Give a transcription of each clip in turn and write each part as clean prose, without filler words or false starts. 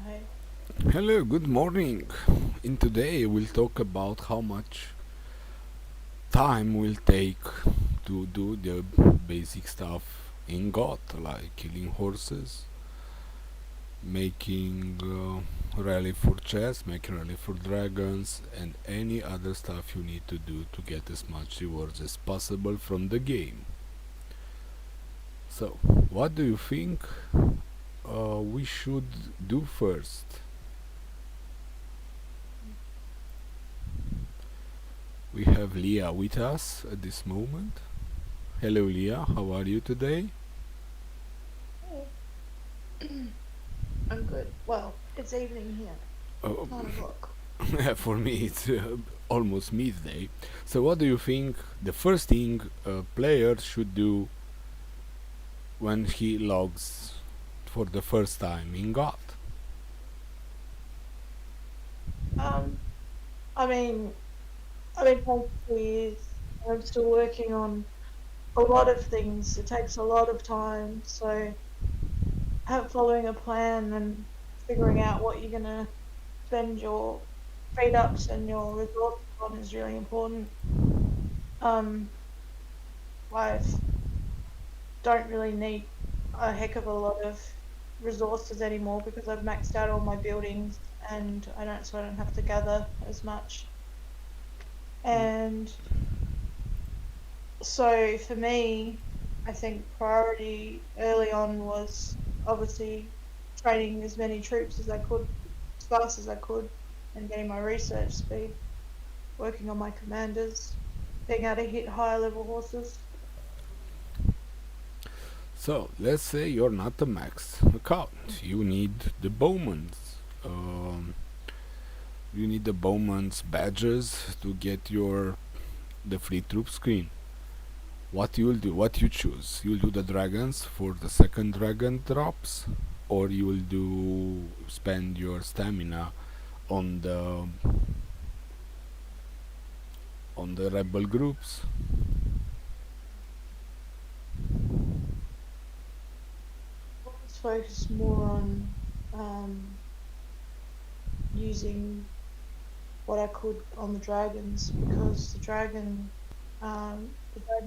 Hey. Hello, good morning. In today we'll talk about how much time will take to do the basic stuff in GOT, like killing horses, making rally for chess, making rally for dragons, and any other stuff you need to do to get as much rewards as possible from the game. So, what do you think we should do first? We have Leah with us at this moment. Hello, Leah. How are you today? Hey. I'm good. Well, it's evening here. Oh, 9 o'clock. for me, it's almost midday. So, what do you think the first thing a player should do when he logs for the first time in God? Um, I mean, I've been playing for 2 years. I'm still working on a lot of things. It takes a lot of time. So, following a plan and figuring out what you're gonna spend your trade ups and your resources on is really important. Um, I don't really need a heck of a lot of resources anymore because I've maxed out all my buildings and I don't have to gather as much. And so for me, I think priority early on was obviously training as many troops as I could, as fast as I could, and getting my research speed, working on my commanders, being able to hit higher level horses. So, let's say you're not a max account. You need the bowman's. You need the bowman's badges to get your the free troop screen. What you'll do, what you choose. You'll do the dragons for the second dragon drops, or you'll do spend your stamina on the rebel groups. I was focused more on using what I could on the dragons because the dragon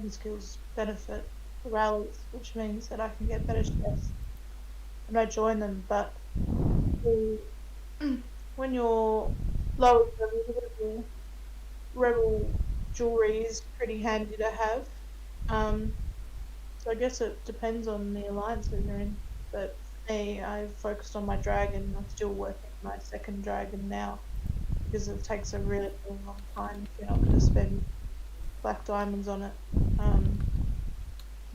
skills benefit the rallies, which means that I can get better chefs and I join them. But the, when you're lower level, rebel jewelry is pretty handy to have. Um, so I guess it depends on the alliance that you're in. But for me, I've focused on my dragon. I'm still working on my second dragon now because it takes a really, really long time if you're not going to spend black diamonds on it, um,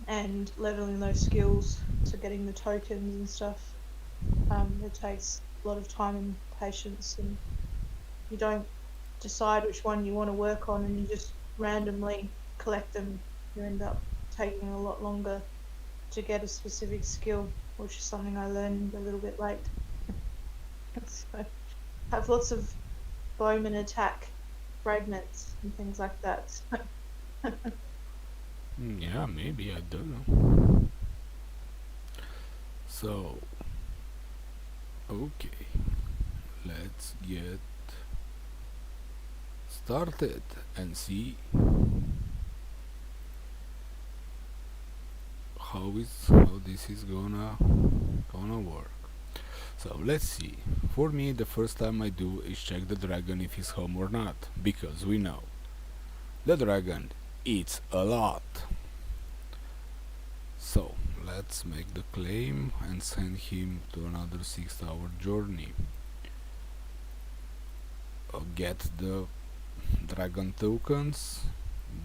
and leveling those skills to getting the tokens and stuff. It takes a lot of time and patience, and you don't decide which one you want to work on, and you just randomly collect them. You end up taking a lot longer to get a specific skill, which is something I learned a little bit late. So I have lots of bowman attack fragments and things like that. Yeah, maybe, I don't know. So, okay, let's get started and see how this is gonna work. So let's see. For me, the first time I do is check the dragon if he's home or not, because we know the dragon eats a lot. So let's make the claim and send him to another 6-hour journey. Get the dragon tokens,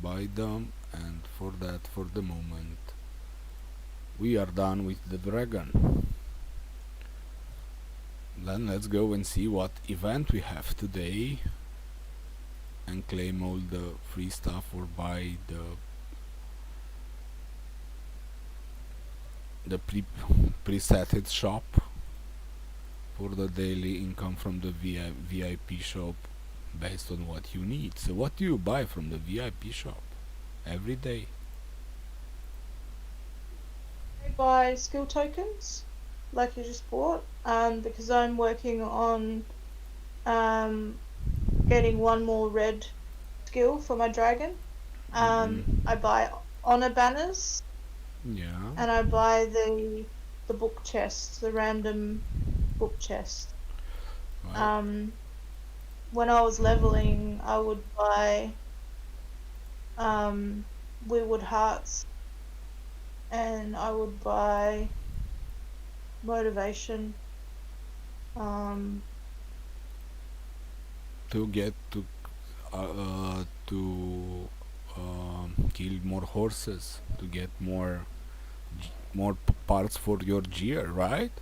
buy them, and for that, for the moment, we are done with the dragon. Then let's go and see what event we have today and claim all the free stuff or buy the presetted shop for the daily income from the VIP shop based on what you need. So what do you buy from the VIP shop every day? I buy skill tokens like you just bought, because I'm working on um, getting one more red skill for my dragon. I Mm-mm. buy honor banners Yeah. and I buy the book chest, the random book chest. Well, Um, when I was leveling, I would buy um, Weirwood Hearts and I would buy motivation. Um, to get to kill more horses to get more parts for your gear, right?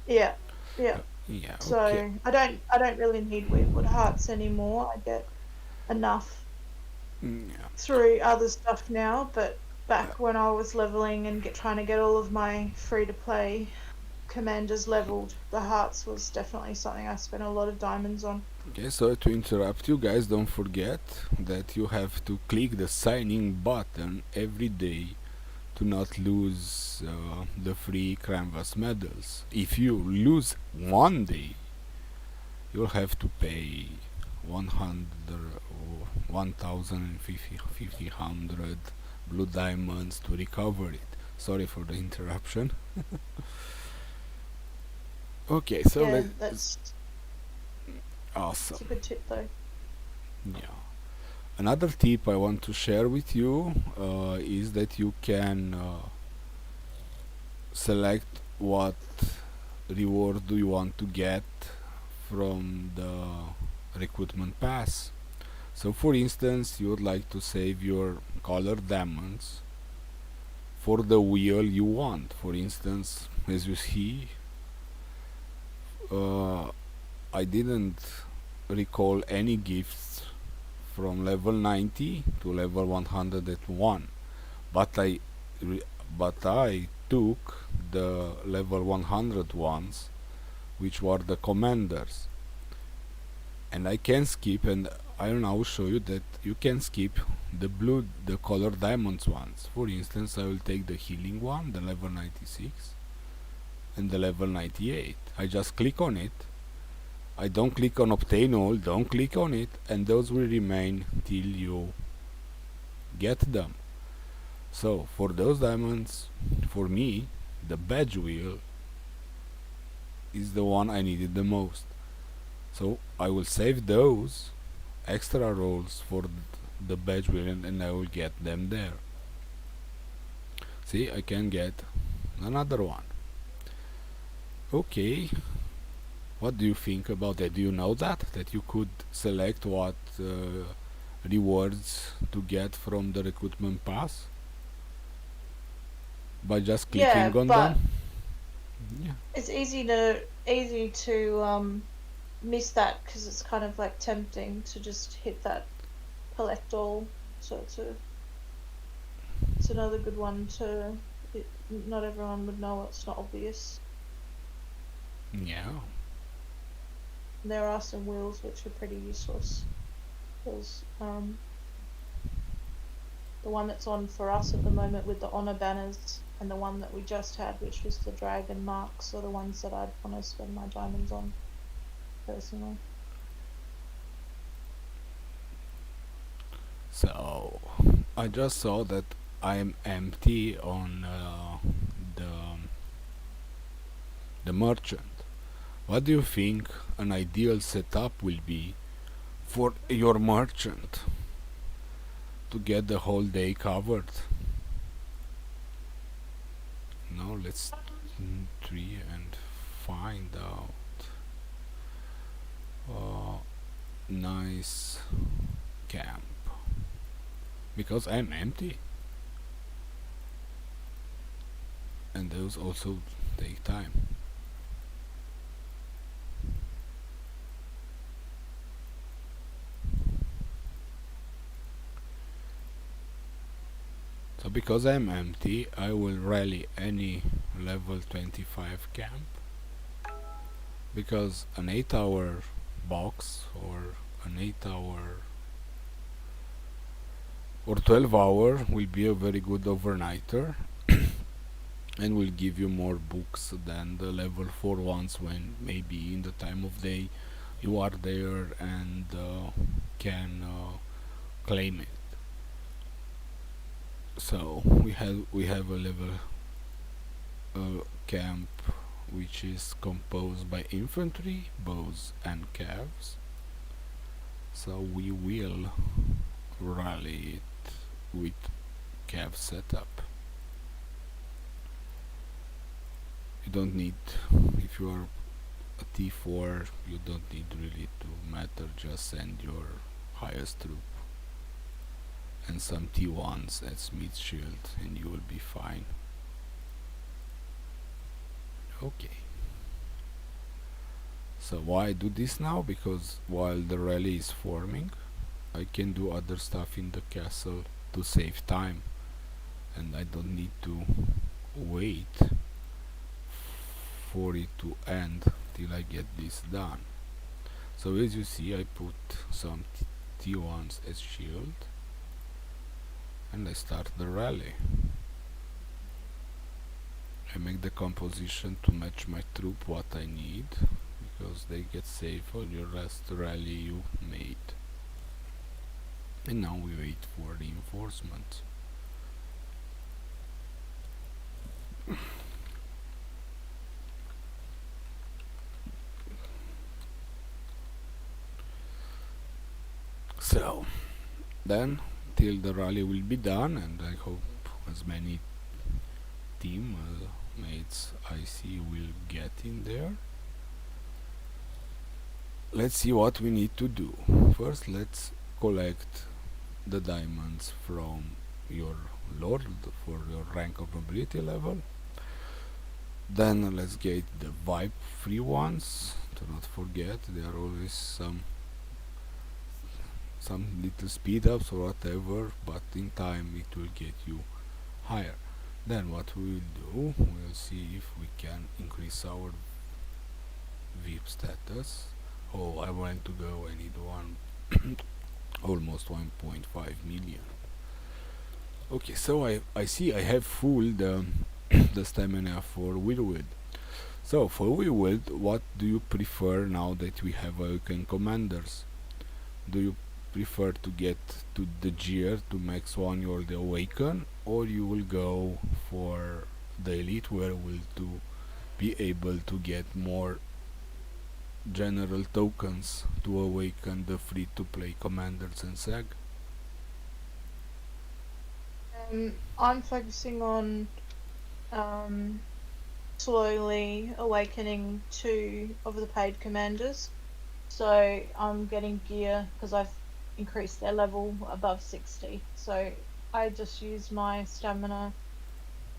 yeah, yeah. Yeah. Okay. So I don't really need Weirwood Hearts anymore. I get enough Yeah. through other stuff now, but back when I was leveling and trying to get all of my free to play commanders leveled, the hearts was definitely something I spent a lot of diamonds on. Okay, so to interrupt you guys, don't forget that you have to click the signing button every day to not lose the free canvas medals. If you lose one day, you'll have to pay 100 or 1,500 blue diamonds to recover it. Sorry for the interruption. Okay, so Yeah, let's. that's a Awesome. good tip though. Yeah. Another tip I want to share with you is that you can select what reward do you want to get from the recruitment pass. So, for instance, you would like to save your colored diamonds for the wheel you want. For instance, as you see, uh, I didn't recall any gifts from level 90 to level 101, but re- I took the level 100 ones, which were the commanders, and I can skip, and I'll now show you that you can skip the color diamonds ones. For instance, I will take the healing one, the level 96, and the level 98. I just click on it. I don't click on obtain all, don't click on it, and those will remain till you get them. So for those diamonds, for me, the badge wheel is the one I needed the most. So I will save those extra rolls for the badge wheel, and I will get them there. See, I can get another one. Okay, what do you think about that? Do you know that you could select what rewards to get from the recruitment pass by just clicking Yeah, on them? but Yeah. it's easy to miss that because it's kind of like tempting to just hit that collect all. So it's another good one to. Not everyone would know it's not obvious. Yeah. There are some wheels which are pretty useless. There's the one that's on for us at the moment with the honor banners, and the one that we just had, which was the dragon marks, are the ones that I'd want to spend my diamonds on personally. So I just saw that I'm empty on the the merchant. What do you think an ideal setup will be for your merchant to get the whole day covered? Now let's try and find out. Nice camp, because I'm empty, and those also take time. So because I'm empty, I will rally any level 25 camp, because an 8-hour box or an 8-hour or 12-hour will be a very good overnighter, and will give you more books than the level 4 ones when maybe in the time of day you are there and can claim it. So we have a level camp which is composed by infantry, bows and calves. So we will rally it with cav setup. You don't need, if you are a T4, you don't need really to matter, just send your highest troop and some T1s at Smith Shield and you will be fine. Okay. So why I do this now? Because while the rally is forming, I can do other stuff in the castle to save time, and I don't need to wait for it to end till I get this done. So as you see, I put some T1s as shield and I start the rally. I make the composition to match my troop what I need, because they get saved on your last rally you made. And now we wait for reinforcements. So then till the rally will be done, and I hope as many team mates I see will get in there. Let's see what we need to do. First let's collect the diamonds from your lord for your rank of nobility level. Then let's get the vibe free ones. Do not forget, there are always some little speed ups or whatever, but in time it will get you higher. Then what we will do, we'll see if we can increase our VIP status. Oh, I want to go, I need one almost 1.5 million. Okay, so I see I have full the the stamina for Whirlwind. So for Whirlwind, what do you prefer now that we have awakened commanders? Do you prefer to get to the gear to max 1 your the awaken, or you will go for the elite Whirlwind to be able to get more general tokens to awaken the free to play commanders and SAG? I'm focusing on slowly awakening 2 of the paid commanders. So I'm getting gear because I've increased their level above 60. So I just use my stamina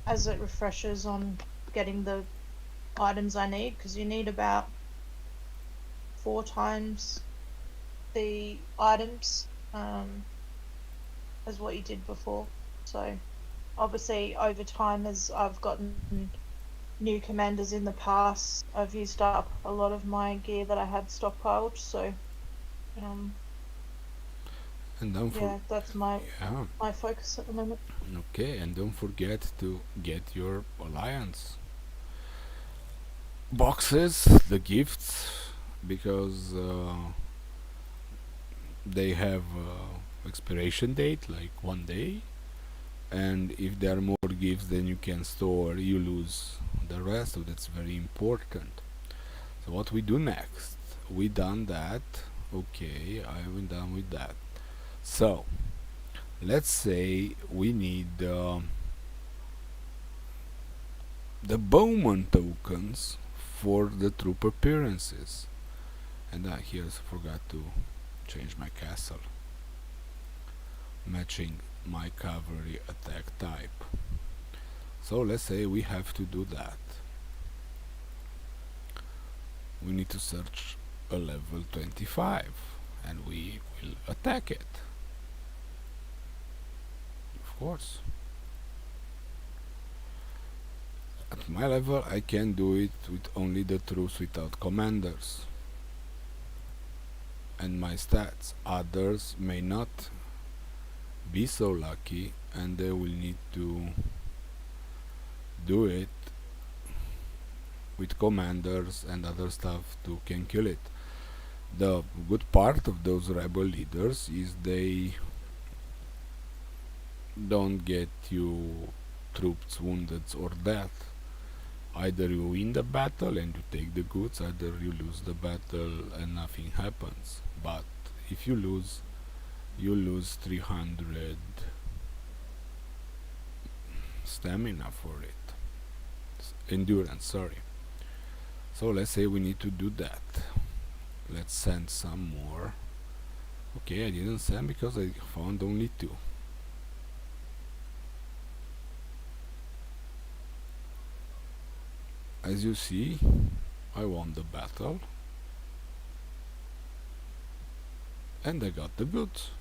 as it refreshes on getting the items I need, because you need about 4 times the items as what you did before. So obviously over time, as I've gotten new commanders in the past, I've used up a lot of my gear that I had stockpiled. So And don't yeah, that's my yeah, focus at the moment. okay, and don't forget to get your alliance boxes, the gifts, because they have expiration date like 1 day, and if there are more gifts than you can store, you lose the rest. So that's very important. So what we do next? We done that. Okay, I'm done with that. So let's say we need the bowman tokens for the troop appearances, and I here forgot to change my castle, matching my cavalry attack type. So let's say we have to do that. We need to search a level 25 and we will attack it, of course. At my level I can do it with only the troops without commanders and my stats. Others may not be so lucky and they will need to do it with commanders and other stuff to can kill it. The good part of those rebel leaders is they don't get you troops wounded or dead. Either you win the battle and you take the goods, either you lose the battle and nothing happens. But if you lose, you lose 300 stamina for it. Endurance, sorry. So let's say we need to do that. Let's send some more. Okay, I didn't send because I found only 2. As you see, I won the battle and I got the goods.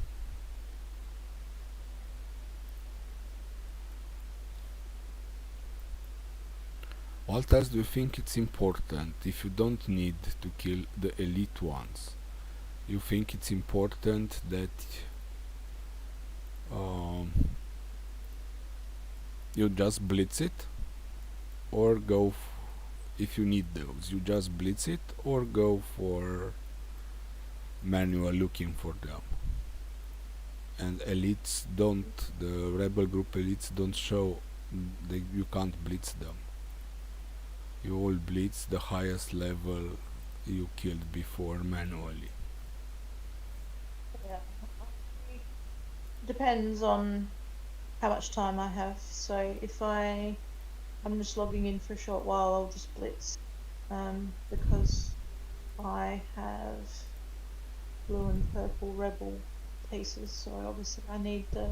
What else do you think it's important if you don't need to kill the elite ones? You think it's important that um, you just blitz it, or go if you need those, you just blitz it or go for manual looking for them. And elites don't, the rebel group elites don't show, you can't blitz them. You all blitz the highest level you killed before manually. Yeah. Depends on how much time I have. So if I'm just logging in for a short while, I'll just blitz, because I have blue and purple rebel pieces. So obviously I need the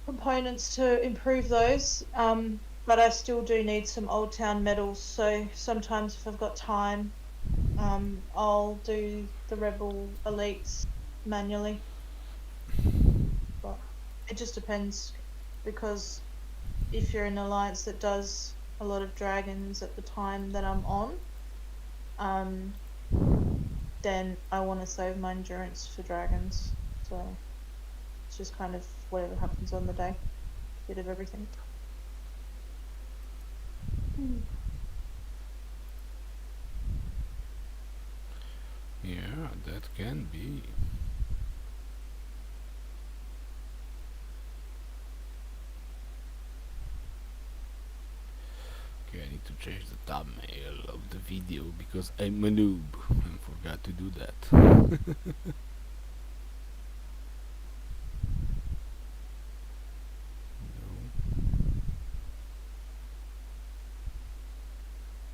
components to improve those. But I still do need some Old Town medals. So sometimes if I've got time, I'll do the rebel elites manually. But it just depends, because if you're an alliance that does a lot of dragons at the time that I'm on, then I want to save my endurance for dragons. So it's just kind of whatever happens on the day, bit of everything. Yeah, that can be. Okay, I need to change the thumbnail of the video because I'm a noob and forgot to do that.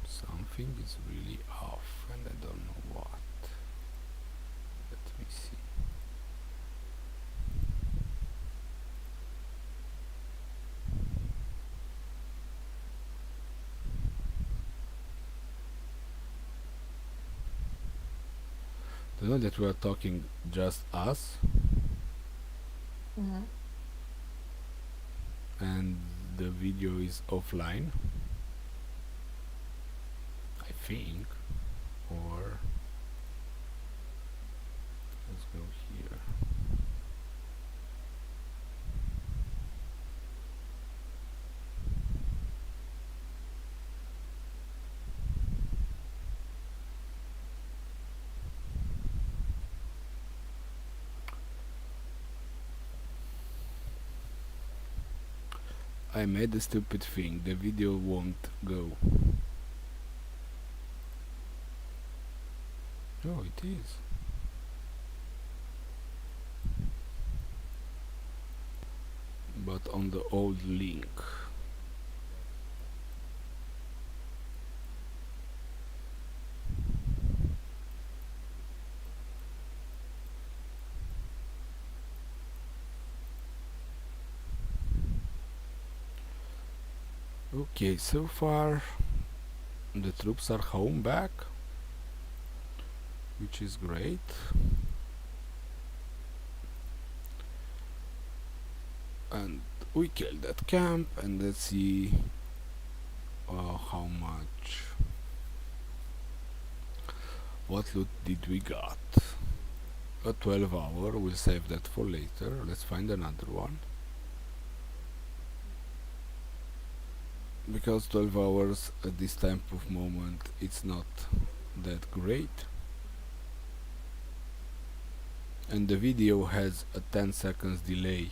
Something is really off and I don't know what. Let me see. Do you know that we are talking just us Mm-hmm. and the video is offline? I think. Or let's go here. I made a stupid thing. The video won't go. Oh, it is. But on the old link. Okay, so far the troops are home back, which is great. And we killed that camp, and let's see how much, what loot did we got. A 12 hour, we'll save that for later. Let's find another one. because 12 hours at this type of moment it's not that great, and the video has a 10 seconds delay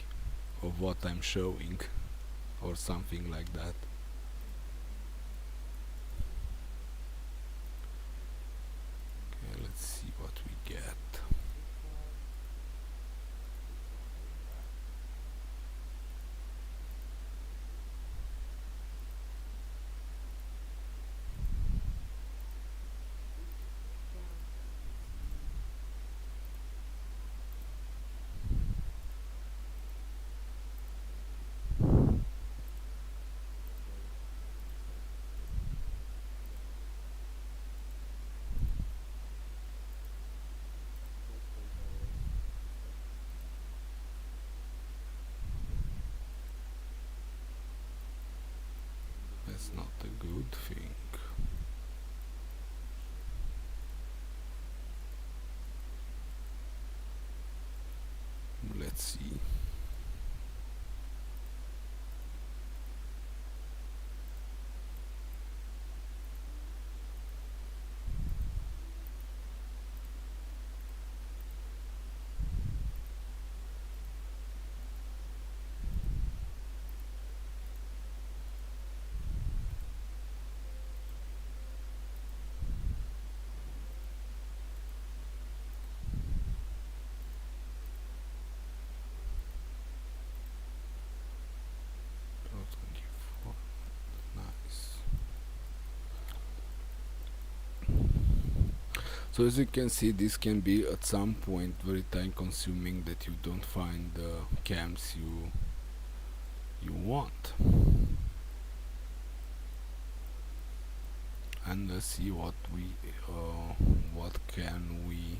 of what I'm showing or something like that. Okay, let's see what we get. That's not a good thing. Let's see. Oh, 24. Nice. So as you can see, this can be at some point very time consuming that you don't find the cams you want. And let's see what can we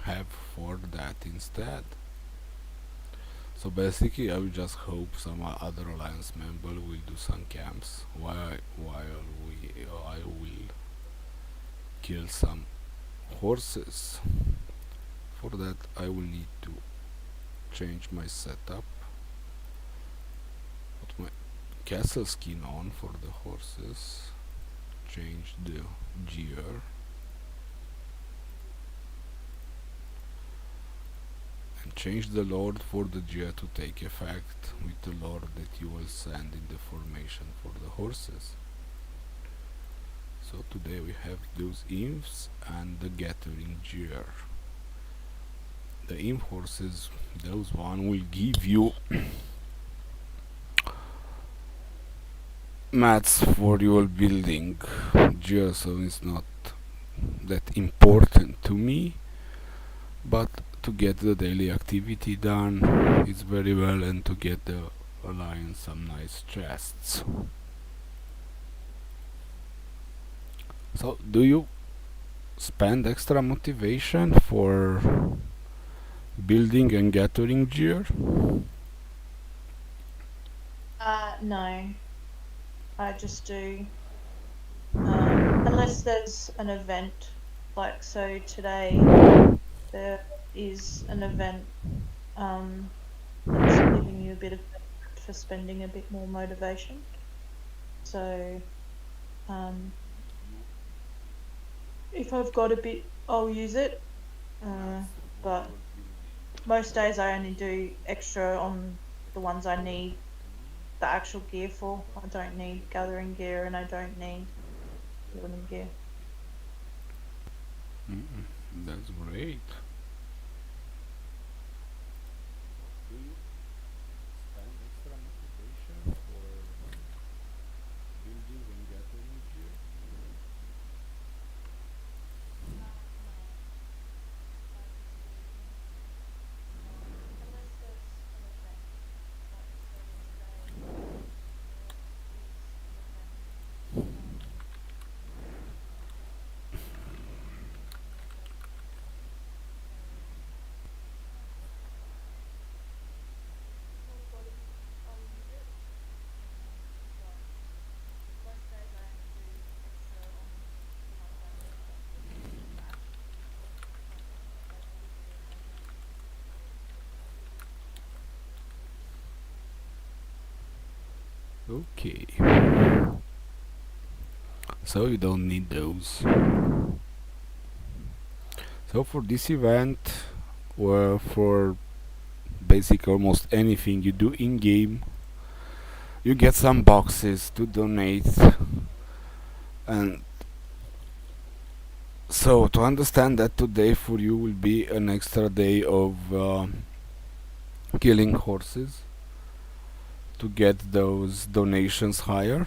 have for that instead. So basically I will just hope some other alliance member will do some camps while I will kill some horses. For that I will need to change my setup, put my castle skin on for the horses, change the gear, and change the lord for the gear to take effect with the lord that you will send in the formation for the horses. So today we have those imps and the gathering gear. The imp horses, those one will give you mats for your building gear, so it's not that important to me, but to get the daily activity done it's very well, and to get the alliance some nice chests. So do you spend extra motivation for building and gathering gear? No, I just do. Unless there's an event, like so today there is an event that's giving you a bit of benefit for spending a bit more motivation. So um, if I've got a bit, I'll use it. But most days I only do extra on the ones I need the actual gear for. I don't need gathering gear and I don't need building gear. That's great. Do you spend extra motivation for building and gathering gear? Unless there's an event, like so today there is an event giving you a bit more motivation. Okay, so you don't need those. So for this event, or for basic almost anything you do in game, you get some boxes to donate. And so to understand that today for you will be an extra day of killing horses to get those donations higher.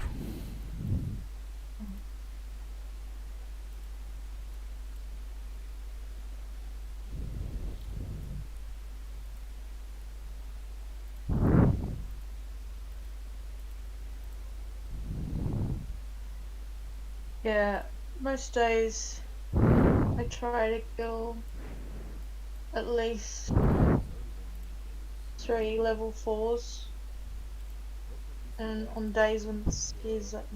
Yeah, most days I try to kill at least 3 level 4s, and on days when it's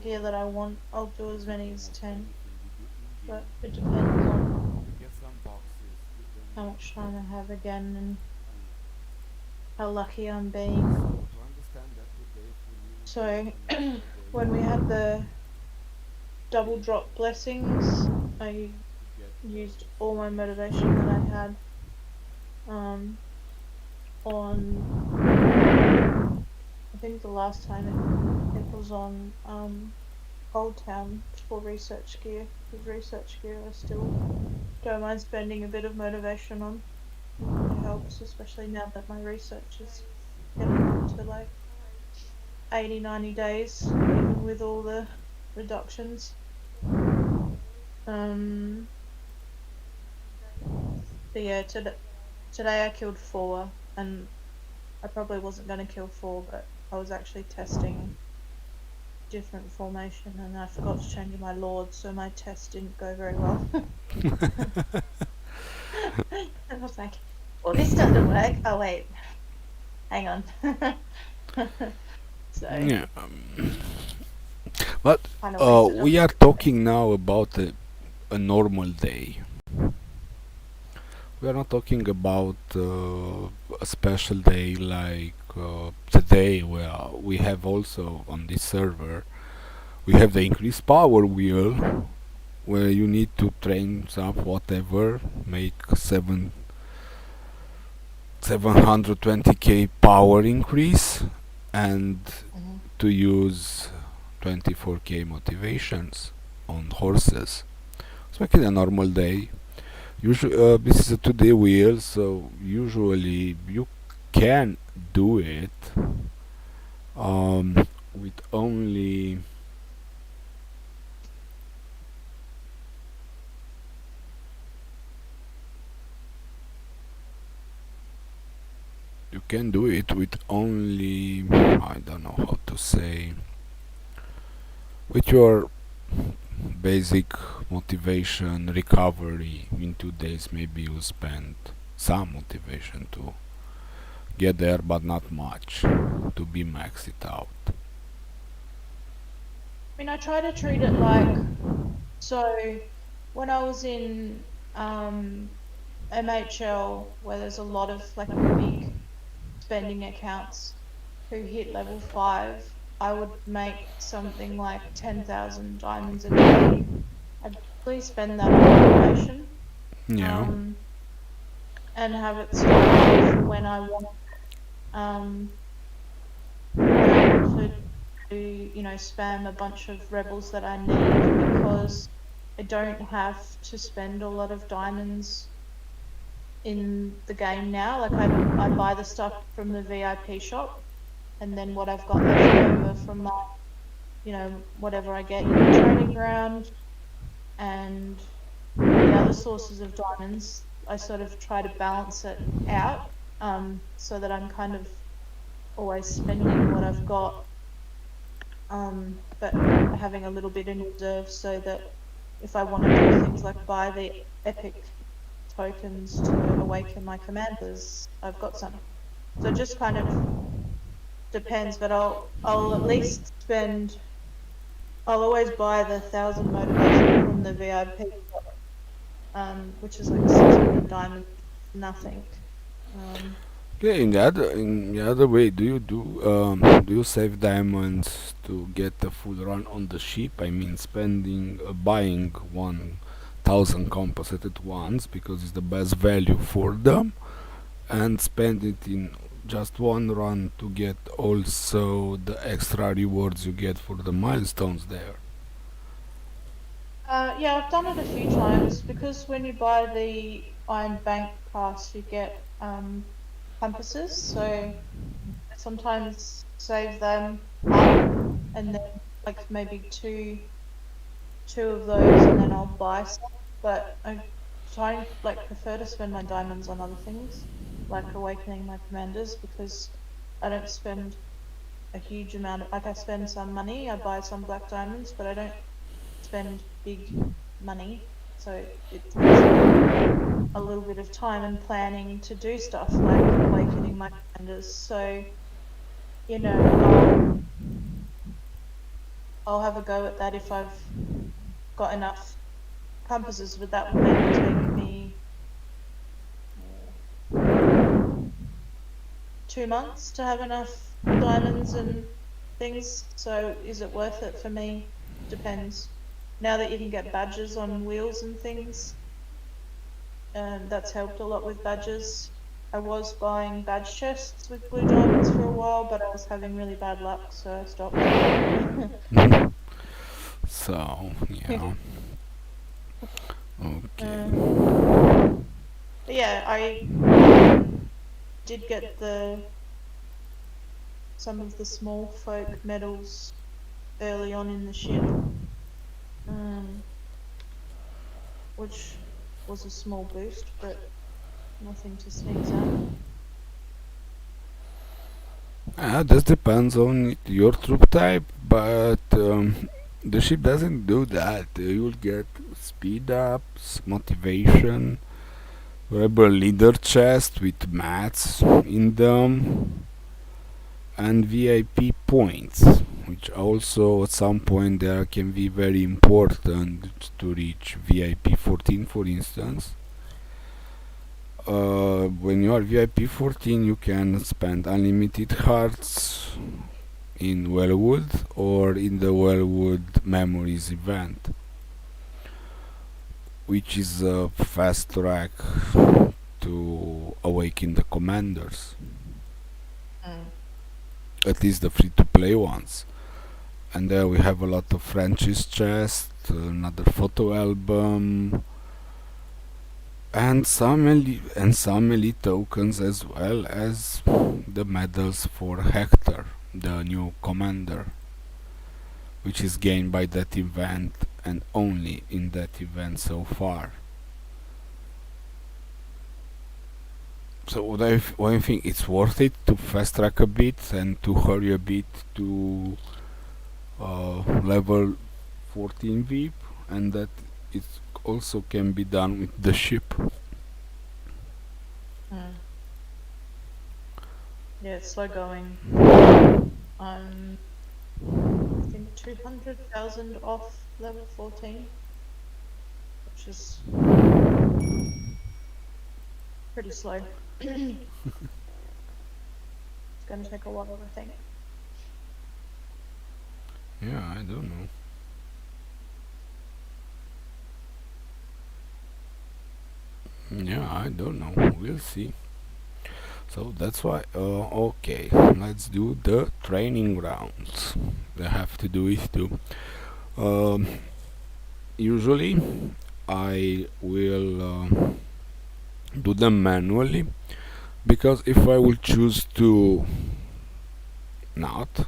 gear that I want, I'll do as many as 10. But it depends on how much time I have again and how lucky I'm being. So when we had the double drop blessings, I used all my motivation that I had um, on. I think the last time it was on Old Town for research gear, because research gear I still don't mind spending a bit of motivation on. It helps, especially now that my research is getting on to like 80, 90 days, even with all the reductions. Um, but yeah, today I killed 4, and I probably wasn't going to kill 4, but I was actually testing different formation and I forgot to change my lord, so my test didn't go very well. And I was like, well, this doesn't work. Oh, wait, hang on. So, Yeah, but kind of wasted a we are talking now about a normal day. We are not talking about a special day like today, where we have also on this server we have the increased power wheel, where you need to train some whatever, make 720k power increase, and Mhm. to use 24k motivations on horses. It's making a normal day. Usually, this is a 2-day wheel, so usually you can do it with only. You can do it with only. I don't know how to say. With your basic motivation recovery in 2 days, maybe you spend some motivation to get there, but not much to be maxed it out. I mean, I try to treat it like, so when I was in MHL, where there's a lot of like big spending accounts who hit level 5, I would make something like 10,000 diamonds a day. I'd probably spend that on motivation, Yeah. um, and have it stocked up for um, when I want to, spam a bunch of rebels that I need, because I don't have to spend a lot of diamonds in the game now. Like I buy the stuff from the VIP shop, and then what I've got left over from my, whatever I get in the training ground and the other sources of diamonds, I sort of try to balance it out, so that I'm kind of always spending what I've got, but having a little bit in reserve, so that if I want to do things like buy the epic tokens to awaken my commanders, I've got some. So it just kind of depends, but I'll at least spend. I'll always buy the 1,000 motivation from the VIP, which is like 600 diamonds, nothing. Um, Yeah, in the other way, do you save diamonds to get the full run on the ship? I mean, buying 1,000 composite at once because it's the best value for them, and spend it in just one run to get also the extra rewards you get for the milestones there. Yeah, I've done it a few times because when you buy the Iron Bank pass, you get compasses. So I sometimes save them up, and then like maybe two of those, and then I'll buy some. But I try like prefer to spend my diamonds on other things, like awakening my commanders, because I don't spend a huge amount of, like I spend some money, I buy some black diamonds, but I don't spend big money. So it takes me a little bit of time and planning to do stuff like awakening my commanders. So, you know, I'll have a go at that if I've got enough compasses, but that would maybe take me 2 months to have enough diamonds and things. So is it worth it for me? Depends. Now that you can get badges on wheels and things, that's helped a lot with badges. I was buying badge chests with blue diamonds for a while, but I was having really bad luck, so I stopped. So yeah, okay. But yeah, I did get some of the small folk medals early on in the ship, um, which was a small boost, but nothing to sneeze at. This depends on your troop type, but the ship doesn't do that. You'll get speed ups, motivation, rebel leader chest with mats in them, and VIP points, which also at some point there can be very important to reach VIP 14, for instance. When you are VIP 14, you can spend unlimited hearts in Wellwood or in the Wellwood Memories event, which is a fast track to awaken the commanders, Mm. at least the free to play ones. And there we have a lot of French's chest, another photo album, and some elite tokens, as well as the medals for Hector, the new commander, which is gained by that event and only in that event so far. So what I think it's worth it to fast track a bit and to hurry a bit to level 14 VIP, and that it also can be done with the ship. Mm. Yeah, it's slow going. I'm, I think, 200,000 off level 14, which is pretty slow. It's going to take a while, I think. Yeah, I don't know. Yeah, I don't know. We'll see. So that's why. Okay, let's do the training rounds. I have to do it too. Um, Usually, I will do them manually because if I will choose to not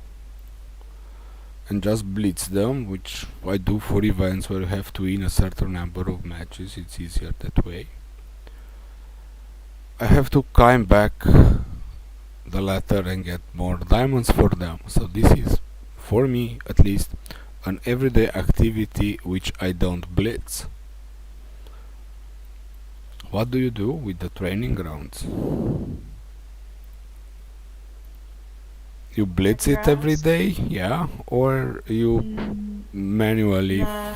and just blitz them, which I do for events where you have to win a certain number of matches, it's easier that way. I have to climb back the ladder and get more diamonds for them. So this is, for me at least, an everyday activity which I don't blitz. What do you do with the training grounds? You blitz Training it every grounds? day, yeah, or you manually? No,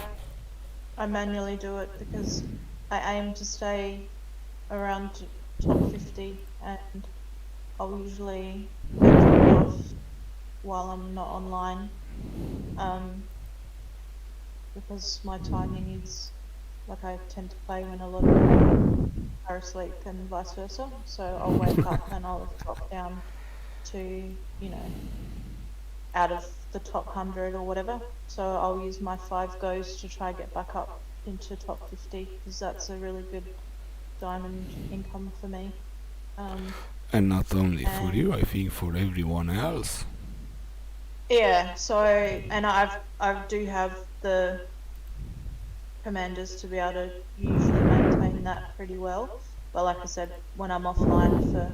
I manually do it because I aim to stay around top 50, and I'll usually get dropped off while I'm not online, um, because my timing is like I tend to play when a lot of people are asleep and vice versa. So I'll wake up and I'll have dropped down to, out of the top 100 or whatever. So I'll use my 5 goes to try get back up into top 50, because that's a really good diamond income for me. And not only for you, And I think for everyone else. yeah, so and I do have the commanders to be able to usually maintain that pretty well. But like I said, when I'm offline for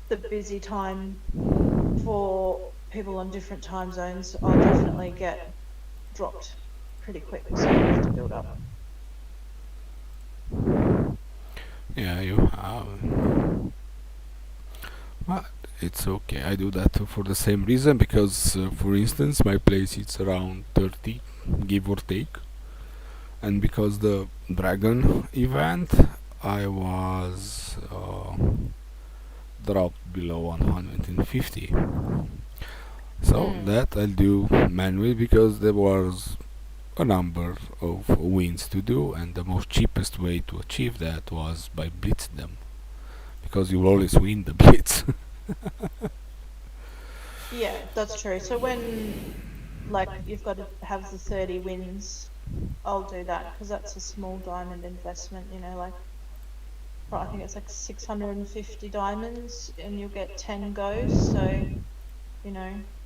the busy time for people on different time zones, I'll definitely get dropped pretty quick, so I have to build up. Yeah, you have. But it's okay. I do that for the same reason because, for instance, my place it's around 30, give or take, and because the dragon event, I was dropped below 150. So Mm. that I'll do manually because there was a number of wins to do, and the most cheapest way to achieve that was by blitz them because you will always win the blitz. Yeah, that's true. So when like you've got to have the 30 wins, I'll do that because that's a small diamond investment, like I think it's like 650 diamonds and you'll get 10 goes. So,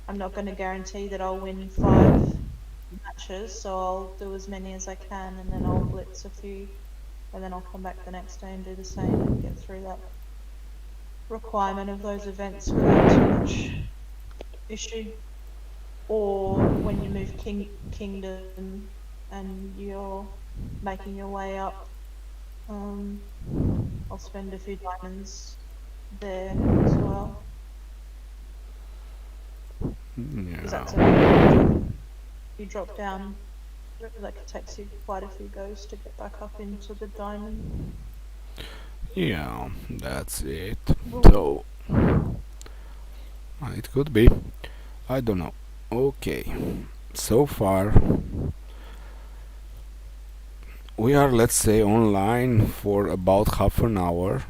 I'm not going to guarantee that I'll win 5 matches. So I'll do as many as I can and then I'll blitz a few and then I'll come back the next day and do the same and get through that requirement of those events without too much issue. Or when you move kingdom and you're making your way up, I'll spend a few diamonds there as well, because Yeah. that's a really you drop down, like it takes you quite a few goes to get back up into the diamond. Yeah, that's it. Well, So, it could be. I don't know. Okay, so far we are, let's say, online for about half an hour,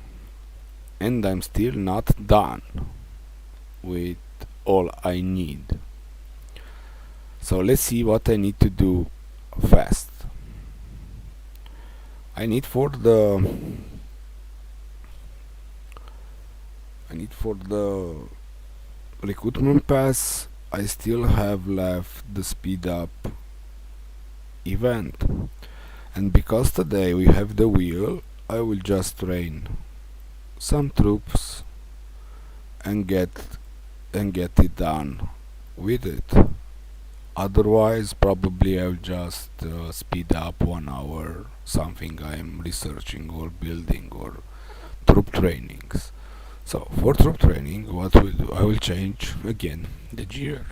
and I'm still not done with all I need. So let's see what I need to do fast. I need for the I need for the recruitment pass. I still have left the speed up event, and because today we have the wheel, I will just train some troops and get it done with it. Otherwise, probably I'll just speed up 1 hour something I'm researching or building or troop trainings. So for troop training, what will do? I will change again the gear.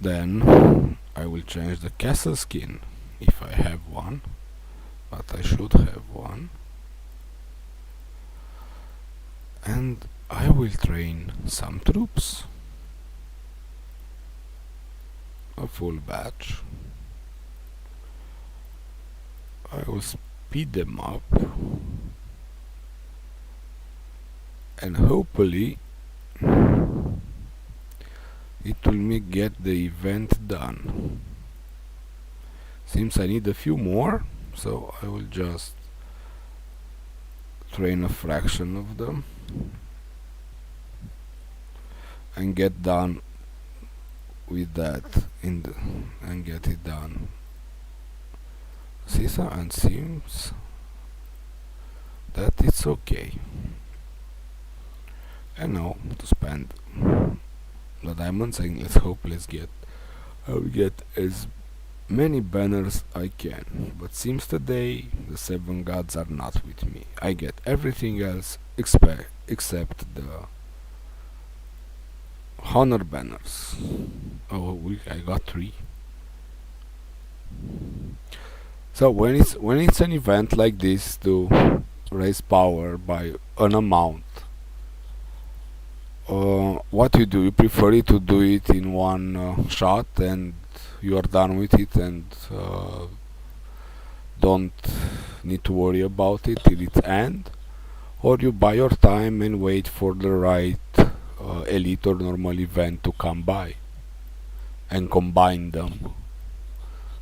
Then I will change the castle skin if I have one, but I should have one. And I will train some troops, a full batch. I will speed them up and hopefully it will me get the event done. Seems I need a few more, so I will just train a fraction of them and get done with that and get it done. Sisa and seems that it's okay. And now to spend the diamonds and I will get as many banners I can. But seems today the 7 gods are not with me. I get everything else except the honor banners. I got 3. So when it's an event like this, too, raise power by an amount, what you do, you prefer it to do it in one shot and you are done with it and don't need to worry about it till its end, or you buy your time and wait for the right elite or normal event to come by and combine them.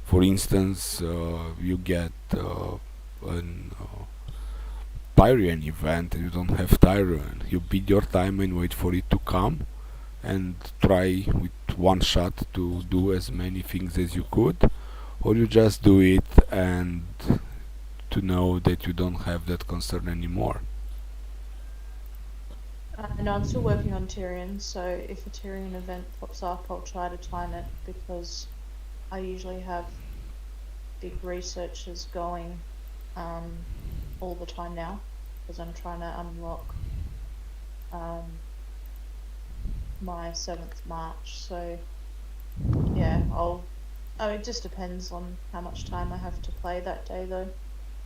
For instance, you get an Tyrian event and you don't have Tyrian. You bid your time and wait for it to come and try with one shot to do as many things as you could, or you just do it and to know that you don't have that concern anymore. No, I'm still working on Tyrion, so if a Tyrion event pops up, I'll try to time it because I usually have big researches going all the time now because I'm trying to unlock my 7th March. So yeah, it just depends on how much time I have to play that day though.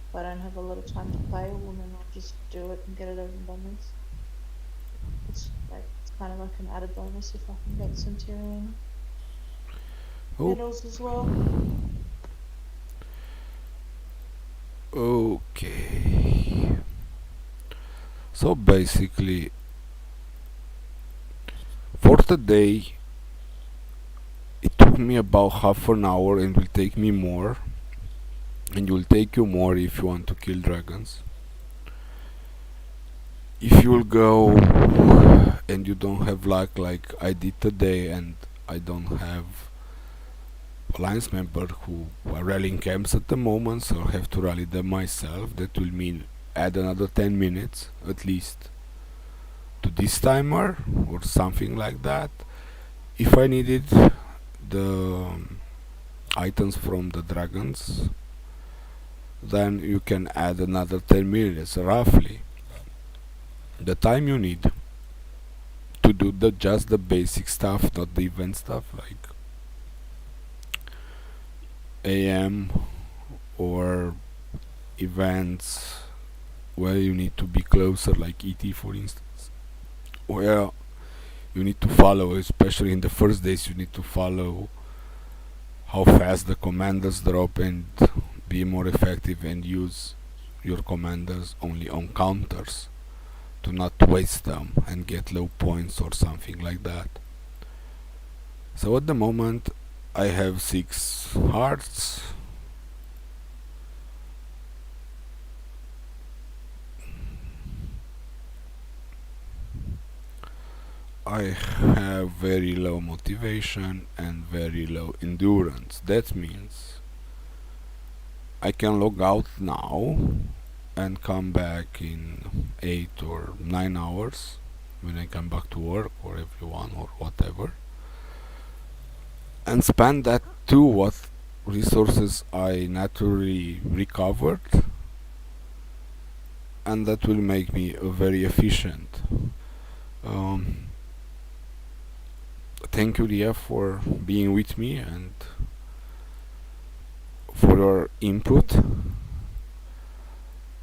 If I don't have a lot of time to play, well then I'll just do it and get it over and done with. It's kind of like an added bonus if I can get some Tyrion medals as well. Okay. So basically, for today, it took me about half an hour and will take me more. And will take you more if you want to kill dragons. If you'll go and you don't have luck like I did today, and I don't have alliance member who are rallying camps at the moment, so I have to rally them myself, that will mean add another 10 minutes at least to this timer or something like that. If I needed the items from the dragons, then you can add another 10 minutes roughly. The time you need to do just the basic stuff, not the event stuff like AM or events where you need to be closer, like ET for instance, where you need to follow, especially in the first days, you need to follow how fast the commanders drop and be more effective and use your commanders only on counters to not waste them and get low points or something like that. So at the moment I have 6 hearts. I have very low motivation and very low endurance. That means I can log out now and come back in 8 or 9 hours when I come back to work or everyone or whatever, and spend that to what resources I naturally recovered, and that will make me very efficient. Thank you, Leah, for being with me and for your input.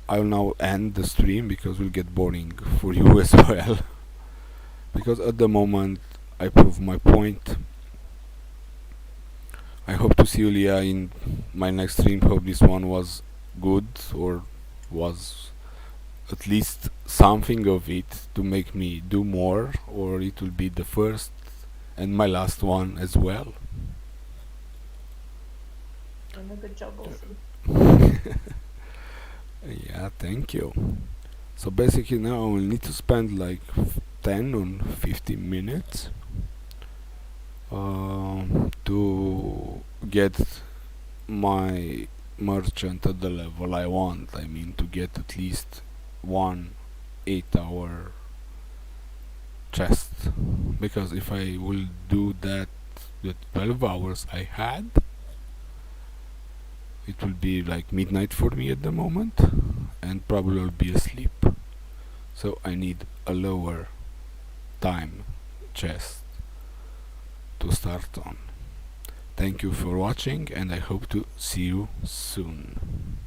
I'll now end the stream because it will get boring for you as well. Because at the moment I prove my point. I hope to see you, Leah, in my next stream. Hope this one was good, or was at least something of it to make me do more, or it will be the first and my last one as well. Doing a good job, also. Yeah, thank you. So basically now I will need to spend like 10 or 15 minutes to get my merchant at the level I want. I mean, to get at least one 8-hour chest, because if I will do that the 12 hours I had, it will be like midnight for me at the moment and probably I'll be asleep. So I need a lower time chest to start on. Thank you for watching and I hope to see you soon.